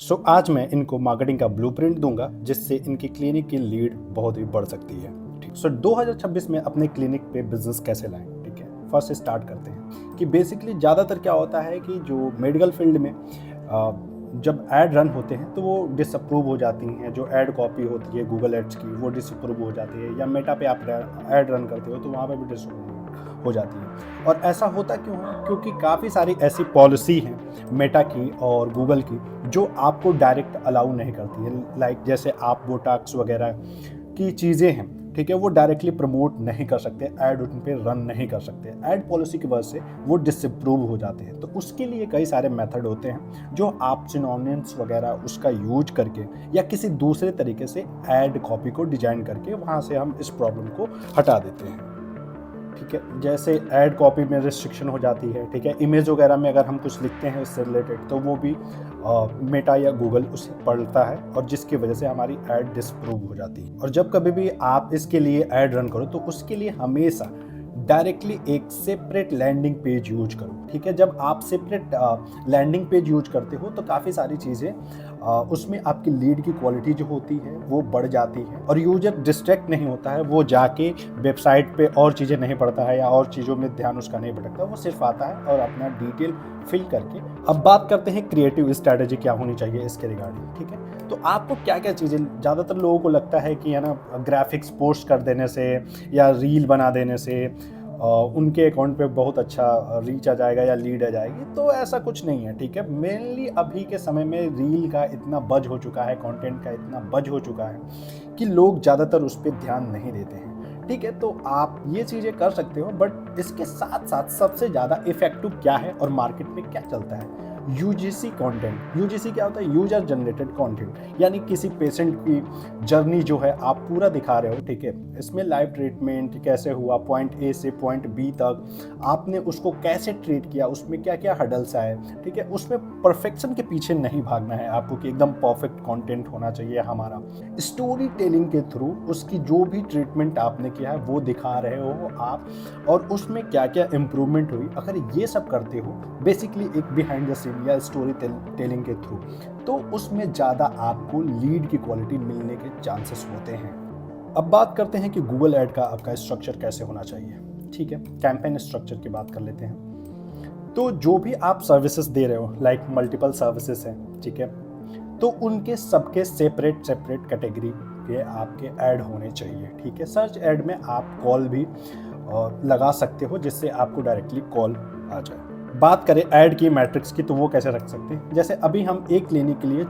सो आज मैं इनको मार्केटिंग का ब्लूप्रिंट दूंगा जिससे इनकी क्लिनिक की लीड बहुत ही बढ़ सकती है। ठीक, सो 2026 में अपने क्लिनिक पे बिजनेस कैसे लाएं। ठीक है, फर्स्ट स्टार्ट करते हैं कि बेसिकली ज़्यादातर क्या होता है कि जो मेडिकल फील्ड में जब ऐड रन होते हैं तो वो डिसअप्रूव हो जाती हैं। जो ऐड कॉपी होती है गूगल एड्स की वो डिसअप्रूव हो जाती है, या मेटा पे आप ऐड रन करते हो तो वहाँ पे भी डिसअप्रूव हो जाती है। और ऐसा होता क्यों है? क्योंकि काफ़ी सारी ऐसी पॉलिसी हैं मेटा की और गूगल की जो आपको डायरेक्ट अलाउ नहीं करती है। लाइक जैसे आप बोटॉक्स वगैरह की चीज़ें हैं, ठीक है, वो डायरेक्टली प्रमोट नहीं कर सकते, ऐड उन पे रन नहीं कर सकते। ऐड पॉलिसी की वजह से वो डिसअप्रूव हो जाते हैं। तो उसके लिए कई सारे मेथड होते हैं जो आप सिनोनिम्स वगैरह उसका यूज करके या किसी दूसरे तरीके से ऐड कॉपी को डिजाइन करके वहाँ से हम इस प्रॉब्लम को हटा देते हैं। ठीक है, जैसे ऐड कॉपी में रिस्ट्रिक्शन हो जाती है। ठीक है, इमेज वगैरह में अगर हम कुछ लिखते हैं उससे रिलेटेड तो वो भी मेटा या गूगल उसे पढ़ता है और जिसकी वजह से हमारी ऐड डिसप्रूव हो जाती है। और जब कभी भी आप इसके लिए ऐड रन करो तो उसके लिए हमेशा डायरेक्टली एक सेपरेट लैंडिंग पेज यूज करो। ठीक है, जब आप सेपरेट लैंडिंग पेज यूज करते हो तो काफ़ी सारी चीज़ें उसमें आपकी लीड की क्वालिटी जो होती है वो बढ़ जाती है और यूजर डिस्ट्रैक्ट नहीं होता है। वो जाके वेबसाइट पे और चीज़ें नहीं पढ़ता है या और चीज़ों में ध्यान उसका नहीं भटकता, वो सिर्फ आता है और अपना डिटेल फिल करके। अब बात करते हैं क्रिएटिव स्ट्रैटेजी क्या होनी चाहिए इसके रिगार्डिंग। ठीक है, तो आपको क्या क्या चीज़ें, ज़्यादातर लोगों को लगता है कि है ना ग्राफिक्स पोस्ट कर देने से या रील बना देने से उनके अकाउंट पे बहुत अच्छा रीच आ जाएगा या लीड आ जाएगी, तो ऐसा कुछ नहीं है। ठीक है, मेनली अभी के समय में रील का इतना बज हो चुका है, कंटेंट का इतना बज हो चुका है कि लोग ज़्यादातर उस पर ध्यान नहीं देते हैं। ठीक है, तो आप ये चीज़ें कर सकते हो, बट इसके साथ साथ सबसे ज़्यादा इफेक्टिव क्या है और मार्केट में क्या चलता है, यूजीसी कंटेंट। यूजीसी क्या होता है? यूजर जनरेटेड कंटेंट, यानी किसी पेशेंट की जर्नी जो है आप पूरा दिखा रहे हो। ठीक है, इसमें लाइव ट्रीटमेंट कैसे हुआ, पॉइंट ए से पॉइंट बी तक आपने उसको कैसे ट्रीट किया, उसमें क्या क्या हडल्स आए। ठीक है, उसमें परफेक्शन के पीछे नहीं भागना है आपको कि एकदम परफेक्ट कंटेंट होना चाहिए। हमारा स्टोरी टेलिंग के थ्रू उसकी जो भी ट्रीटमेंट आपने किया है वो दिखा रहे हो आप, और उसमें क्या क्या इम्प्रूवमेंट हुई। अगर ये सब करते हो बेसिकली एक बिहाइंड द सीन या स्टोरी टेलिंग के थ्रू, तो उसमें ज़्यादा आपको लीड की क्वालिटी मिलने के चांसेस होते हैं। अब बात करते हैं कि गूगल ऐड का आपका स्ट्रक्चर कैसे होना चाहिए। ठीक है, कैंपेन स्ट्रक्चर की बात कर लेते हैं। तो जो भी आप सर्विसेज दे रहे हो, लाइक मल्टीपल सर्विसेज हैं, ठीक है, तो उनके सबके सेपरेट सेपरेट कैटेगरी के आपके ऐड होने चाहिए। ठीक है, सर्च ऐड में आप कॉल भी लगा सकते हो जिससे आपको डायरेक्टली कॉल आ जाए। बात करें ऐड की मैट्रिक्स की तो वो कैसे रख सकते हैं। जैसे अभी हम एक क्लिनिक के लिए